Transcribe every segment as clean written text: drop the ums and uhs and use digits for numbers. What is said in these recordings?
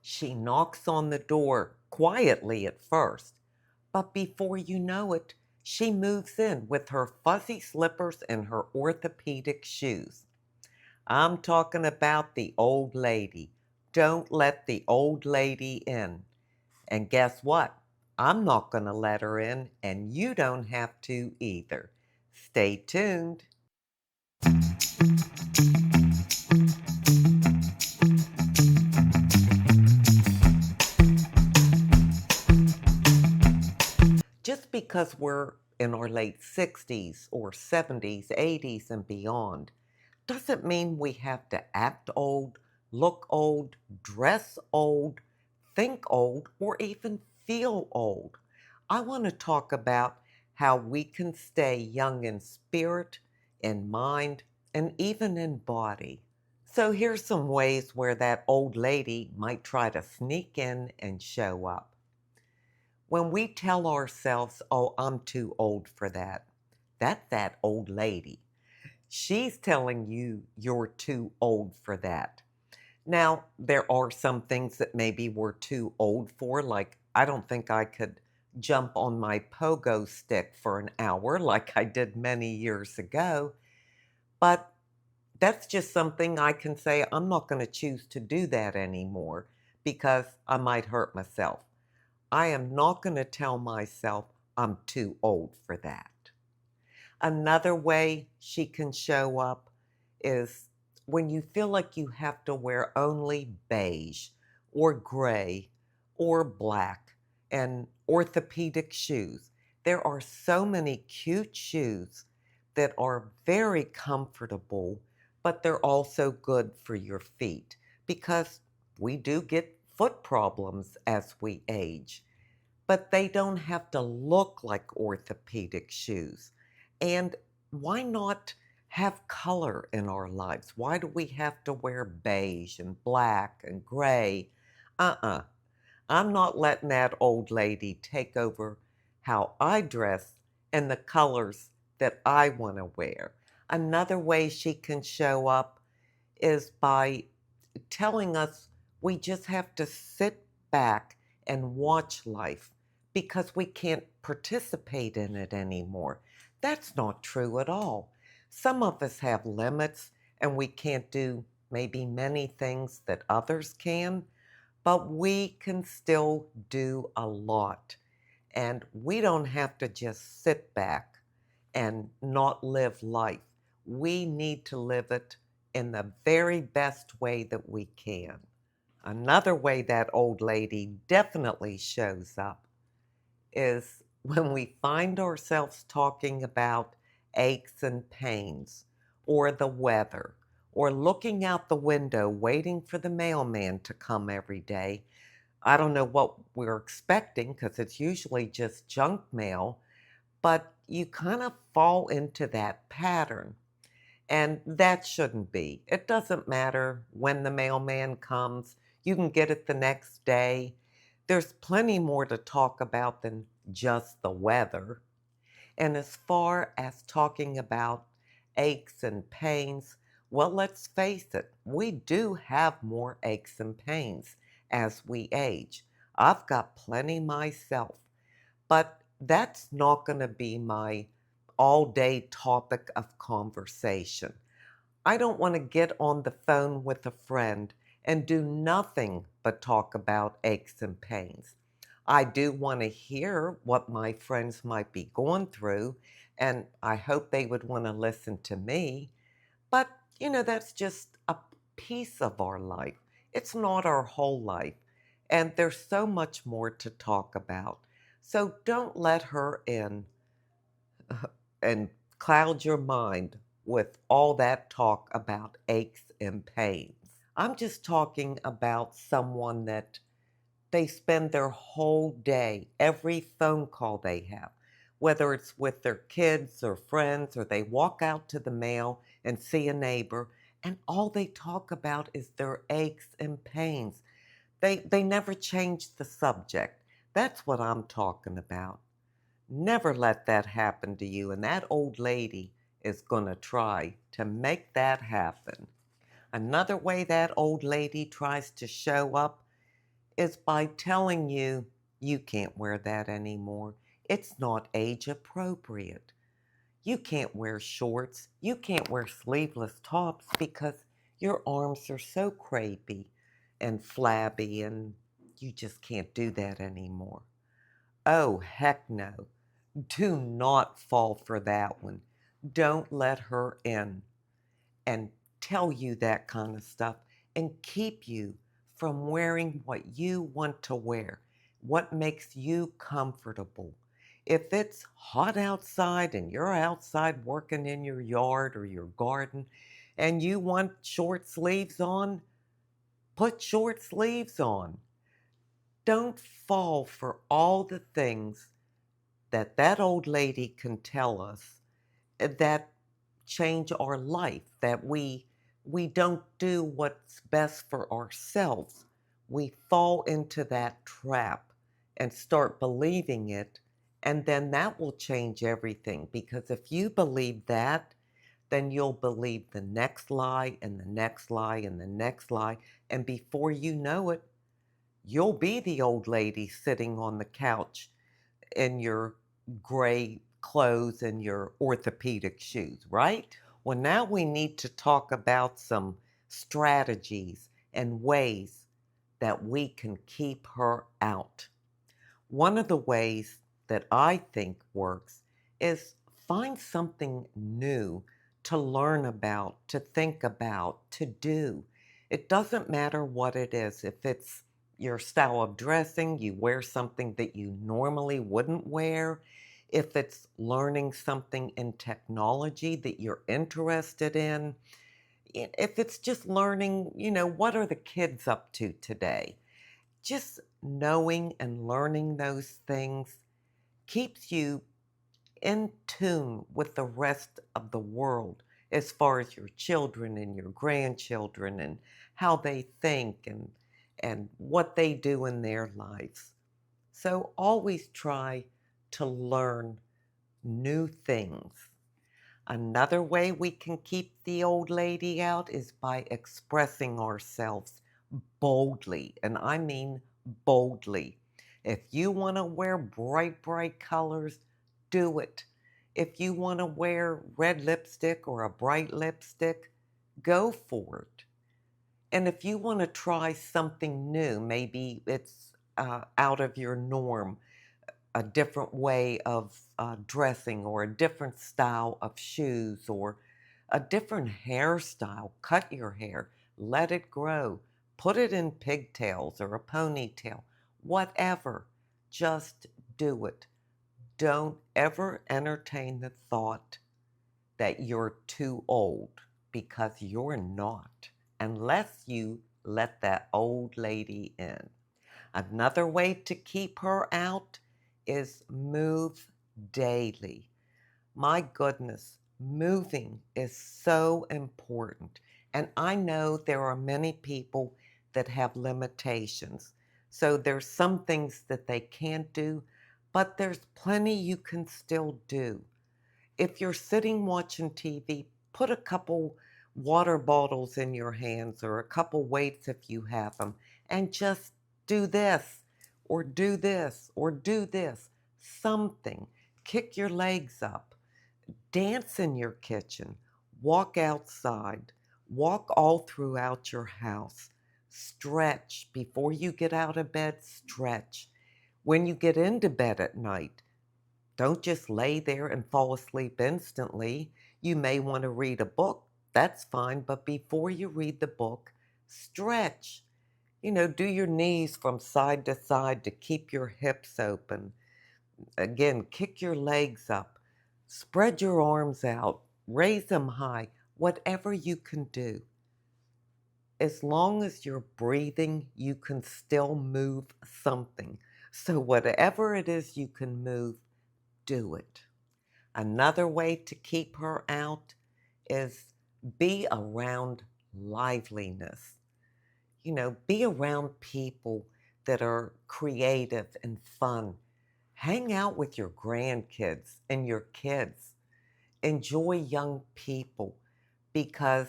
She knocks on the door quietly at first, but before you know it, she moves in with her fuzzy slippers and her orthopedic shoes. I'm talking about the old lady. Don't let the old lady in. And guess what? I'm not going to let her in, and you don't have to either. Stay tuned. Just because we're in our late 60s or 70s, 80s, and beyond, doesn't mean we have to act old, look old, dress old, think old, or even feel old. I want to talk about how we can stay young in spirit, in mind, and even in body. So here's some ways where that old lady might try to sneak in and show up. When we tell ourselves, oh, I'm too old for that, that's that old lady. She's telling you you're too old for that. Now, there are some things that maybe we're too old for, like I don't think I could jump on my pogo stick for an hour like I did many years ago, but that's just something I can say I'm not going to choose to do that anymore because I might hurt myself. I am not going to tell myself I'm too old for that. Another way she can show up is when you feel like you have to wear only beige or gray or black and orthopedic shoes. There are so many cute shoes that are very comfortable, but they're also good for your feet because we do get foot problems as we age, but they don't have to look like orthopedic shoes. And why not have color in our lives? Why do we have to wear beige and black and gray? Uh-uh. I'm not letting that old lady take over how I dress and the colors that I want to wear. Another way she can show up is by telling us we just have to sit back and watch life because we can't participate in it anymore. That's not true at all. Some of us have limits and we can't do maybe many things that others can, but we can still do a lot. And we don't have to just sit back and not live life. We need to live it in the very best way that we can. Another way that old lady definitely shows up is when we find ourselves talking about aches and pains, or the weather, or looking out the window waiting for the mailman to come every day. I don't know what we're expecting because it's usually just junk mail, but you kind of fall into that pattern. And that shouldn't be. It doesn't matter when the mailman comes. You can get it the next day. There's plenty more to talk about than just the weather. And as far as talking about aches and pains, well, let's face it, we do have more aches and pains as we age. I've got plenty myself, but that's not going to be my all day topic of conversation. I don't want to get on the phone with a friend and do nothing but talk about aches and pains. I do want to hear what my friends might be going through, and I hope they would want to listen to me. But, that's just a piece of our life. It's not our whole life. And there's so much more to talk about. So don't let her in and cloud your mind with all that talk about aches and pains. I'm just talking about someone that they spend their whole day, every phone call they have, whether it's with their kids or friends, or they walk out to the mail and see a neighbor, and all they talk about is their aches and pains. They never change the subject. That's what I'm talking about. Never let that happen to you, and that old lady is going to try to make that happen. Another way that old lady tries to show up is by telling you, you can't wear that anymore. It's not age appropriate. You can't wear shorts. You can't wear sleeveless tops because your arms are so crepey and flabby and you just can't do that anymore. Oh, heck no. Do not fall for that one. Don't let her in and tell you that kind of stuff and keep you from wearing what you want to wear, what makes you comfortable. If it's hot outside and you're outside working in your yard or your garden and you want short sleeves on, put short sleeves on. Don't fall for all the things that that old lady can tell us that change our life, that we don't do what's best for ourselves. We fall into that trap and start believing it, and then that will change everything because if you believe that, then you'll believe the next lie and the next lie and the next lie, and before you know it, you'll be the old lady sitting on the couch in your gray clothes and your orthopedic shoes, right? Well, now we need to talk about some strategies and ways that we can keep her out. One of the ways that I think works is find something new to learn about, to think about, to do. It doesn't matter what it is. If it's your style of dressing, you wear something that you normally wouldn't wear. If it's learning something in technology that you're interested in, if it's just learning, what are the kids up to today? Just knowing and learning those things keeps you in tune with the rest of the world as far as your children and your grandchildren and how they think and what they do in their lives. So always try to learn new things. Another way we can keep the old lady out is by expressing ourselves boldly, and I mean boldly. If you want to wear bright, bright colors, do it. If you want to wear red lipstick or a bright lipstick, go for it. And if you want to try something new, maybe it's out of your norm, a different way of dressing or a different style of shoes or a different hairstyle. Cut your hair, let it grow, put it in pigtails or a ponytail, whatever. Just do it. Don't ever entertain the thought that you're too old because you're not, unless you let that old lady in. Another way to keep her out is move daily. My goodness, moving is so important. And I know there are many people that have limitations. So there's some things that they can't do, but there's plenty you can still do. If you're sitting watching TV, put a couple water bottles in your hands or a couple weights if you have them, and just do this, or do this, or do this. Something. Kick your legs up. Dance in your kitchen. Walk outside. Walk all throughout your house. Stretch. Before you get out of bed, stretch. When you get into bed at night, don't just lay there and fall asleep instantly. You may want to read a book. That's fine. But before you read the book, stretch. Do your knees from side to side to keep your hips open. Again, kick your legs up. Spread your arms out. Raise them high. Whatever you can do. As long as you're breathing, you can still move something. So, whatever it is you can move, do it. Another way to keep her out is be around liveliness. Be around people that are creative and fun. Hang out with your grandkids and your kids. Enjoy young people because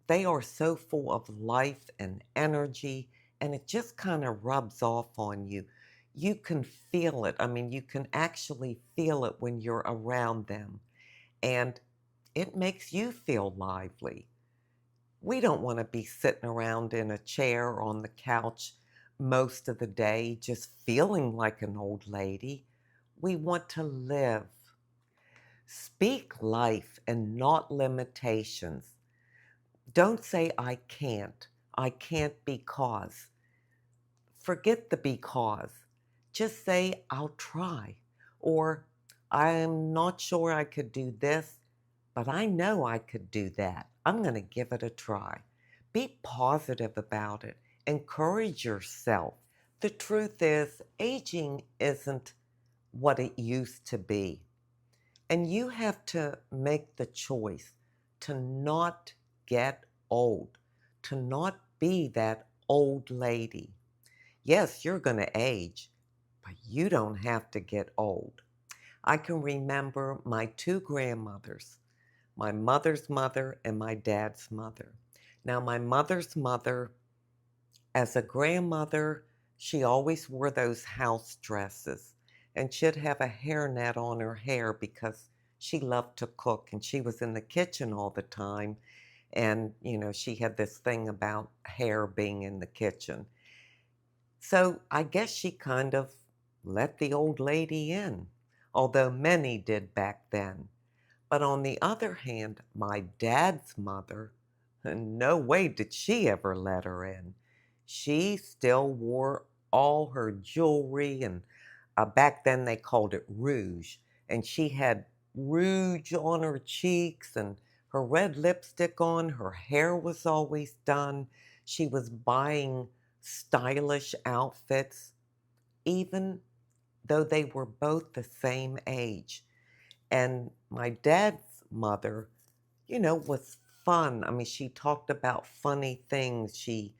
they are so full of life and energy and it just kind of rubs off on you. You can feel it. I mean, you can actually feel it when you're around them, and it makes you feel lively. We don't want to be sitting around in a chair or on the couch most of the day just feeling like an old lady. We want to live. Speak life and not limitations. Don't say I can't because. Forget the because. Just say, I'll try. Or, I'm not sure I could do this, but I know I could do that. I'm going to give it a try. Be positive about it. Encourage yourself. The truth is, aging isn't what it used to be. And you have to make the choice to not get old, to not be that old lady. Yes, you're going to age, but you don't have to get old. I can remember my two grandmothers, my mother's mother and my dad's mother. Now, my mother's mother, as a grandmother, she always wore those house dresses, and she'd have a hairnet on her hair because she loved to cook and she was in the kitchen all the time. And, she had this thing about hair being in the kitchen. So I guess she kind of let the old lady in, although many did back then. But on the other hand, my dad's mother, no way did she ever let her in. She still wore all her jewelry, and back then they called it rouge. And she had rouge on her cheeks and her red lipstick on. Her hair was always done. She was buying stylish outfits, even though they were both the same age. And my dad's mother, was fun. I mean, she talked about funny things. She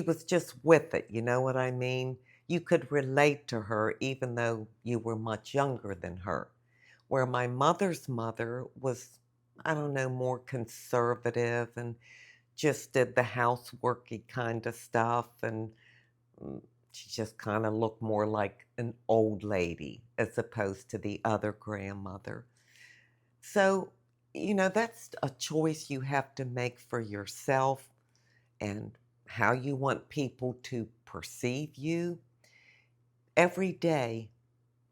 was just with it, you know what I mean? You could relate to her even though you were much younger than her. Where my mother's mother was, I don't know, more conservative and just did the houseworky kind of stuff, and mm, she just kind of looked more like an old lady as opposed to the other grandmother. So, that's a choice you have to make for yourself and how you want people to perceive you. Every day,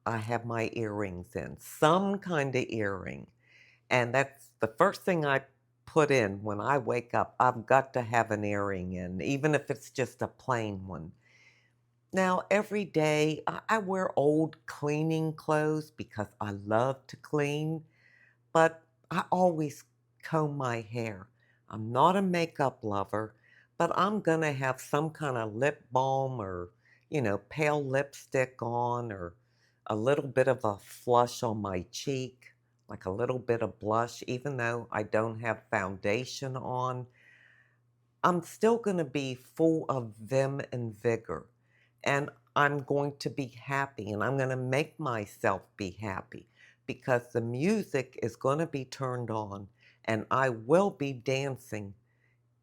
I have my earrings in, some kind of earring. And that's the first thing I put in when I wake up. I've got to have an earring in, even if it's just a plain one. Now, every day, I wear old cleaning clothes because I love to clean. But I always comb my hair. I'm not a makeup lover, but I'm going to have some kind of lip balm or, pale lipstick on, or a little bit of a flush on my cheek, like a little bit of blush, even though I don't have foundation on. I'm still going to be full of vim and vigor. And I'm going to be happy, and I'm going to make myself be happy because the music is going to be turned on, and I will be dancing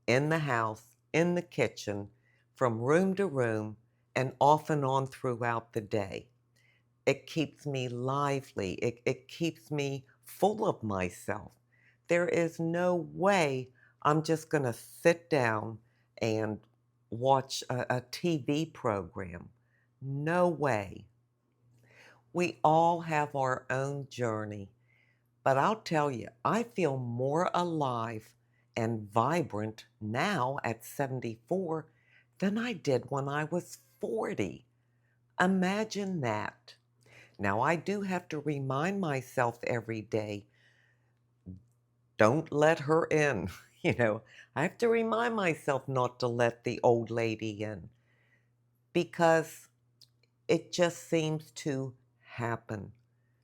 in the house, in the kitchen, from room to room, and off and on throughout the day. It keeps me lively. It keeps me full of myself. There is no way I'm just going to sit down and watch a TV program. No way. We all have our own journey. But I'll tell you, I feel more alive and vibrant now at 74 than I did when I was 40. Imagine that. Now, I do have to remind myself every day, don't let her in. I have to remind myself not to let the old lady in because it just seems to happen.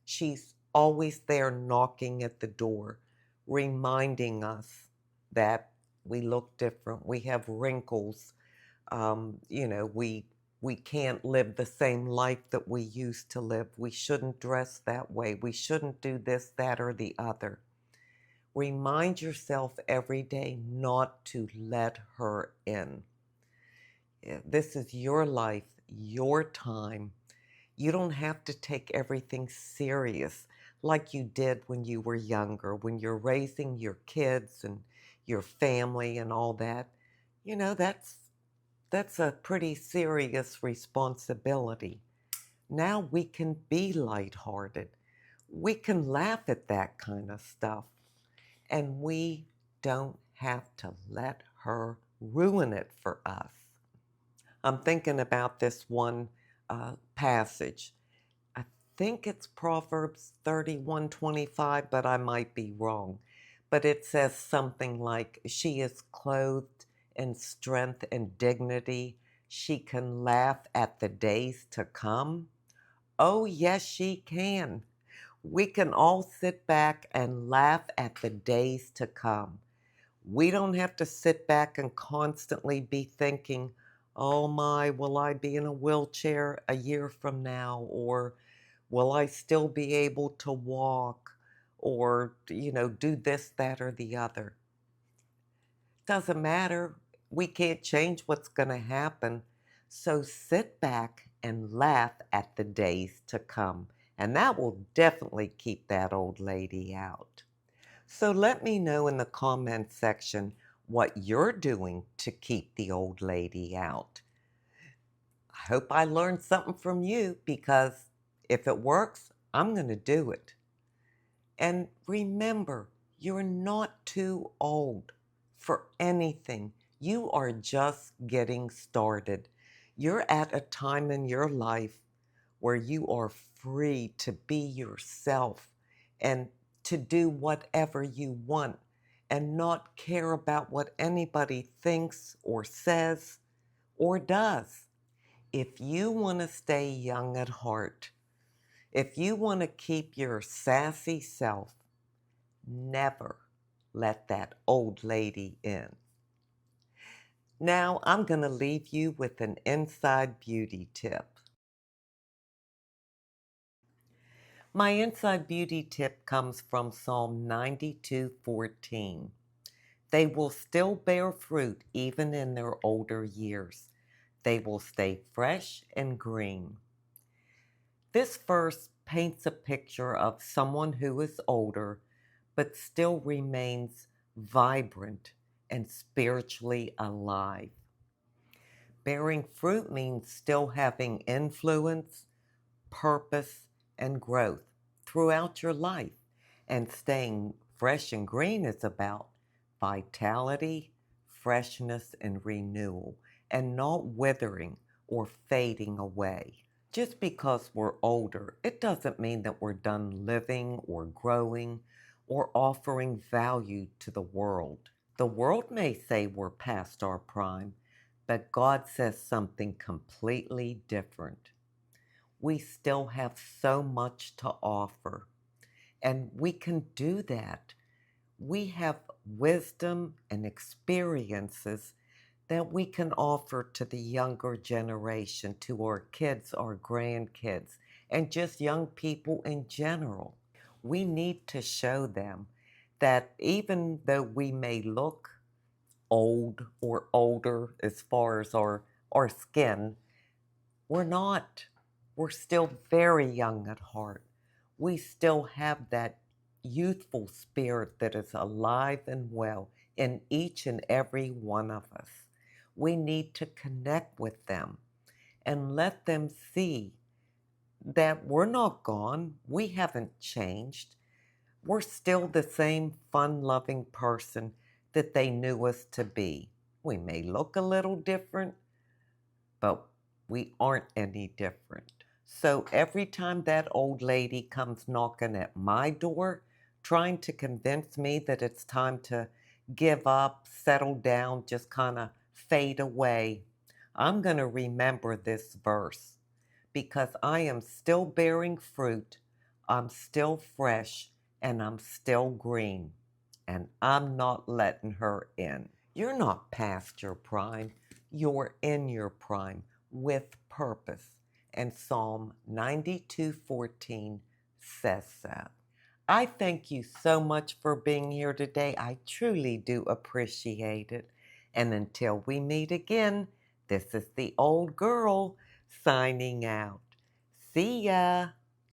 She's always there knocking at the door, reminding us that we look different, we have wrinkles, we can't live the same life that we used to live. We shouldn't dress that way. We shouldn't do this, that, or the other. Remind yourself every day not to let her in. This is your life, your time. You don't have to take everything serious like you did when you were younger, when you're raising your kids and your family and all that. You know, that's a pretty serious responsibility. Now we can be lighthearted. We can laugh at that kind of stuff. And we don't have to let her ruin it for us. I'm thinking about this one passage. I think it's Proverbs 31:25, but I might be wrong. But it says something like, she is clothed in strength and dignity. She can laugh at the days to come. Oh, yes, she can. We can all sit back and laugh at the days to come. We don't have to sit back and constantly be thinking, oh my, will I be in a wheelchair a year from now? Or will I still be able to walk? Or, do this, that, or the other. Doesn't matter. We can't change what's going to happen. So sit back and laugh at the days to come. And that will definitely keep that old lady out. So let me know in the comment section what you're doing to keep the old lady out. I hope I learned something from you, because if it works, I'm going to do it. And remember, you're not too old for anything. You are just getting started. You're at a time in your life where you are free to be yourself and to do whatever you want and not care about what anybody thinks or says or does. If you want to stay young at heart, if you want to keep your sassy self, never let that old lady in. Now I'm going to leave you with an inside beauty tip. My inside beauty tip comes from Psalm 92:14. They will still bear fruit even in their older years. They will stay fresh and green. This verse paints a picture of someone who is older but still remains vibrant and spiritually alive. Bearing fruit means still having influence, purpose, and growth throughout your life. And staying fresh and green is about vitality, freshness, and renewal, and not withering or fading away. Just because we're older, it doesn't mean that we're done living or growing or offering value to the world. The world may say we're past our prime, but God says something completely different. We still have so much to offer, and we can do that. We have wisdom and experiences that we can offer to the younger generation, to our kids, our grandkids, and just young people in general. We need to show them that even though we may look old or older as far as our skin, we're not. We're still very young at heart. We still have that youthful spirit that is alive and well in each and every one of us. We need to connect with them and let them see that we're not gone. We haven't changed. We're still the same fun-loving person that they knew us to be. We may look a little different, but we aren't any different. So every time that old lady comes knocking at my door, trying to convince me that it's time to give up, settle down, just kind of fade away, I'm going to remember this verse, because I am still bearing fruit, I'm still fresh, and I'm still green, and I'm not letting her in. You're not past your prime, you're in your prime with purpose, and Psalm 92:14 says so. I thank you so much for being here today. I truly do appreciate it. And until we meet again, This is the old girl signing out. See ya.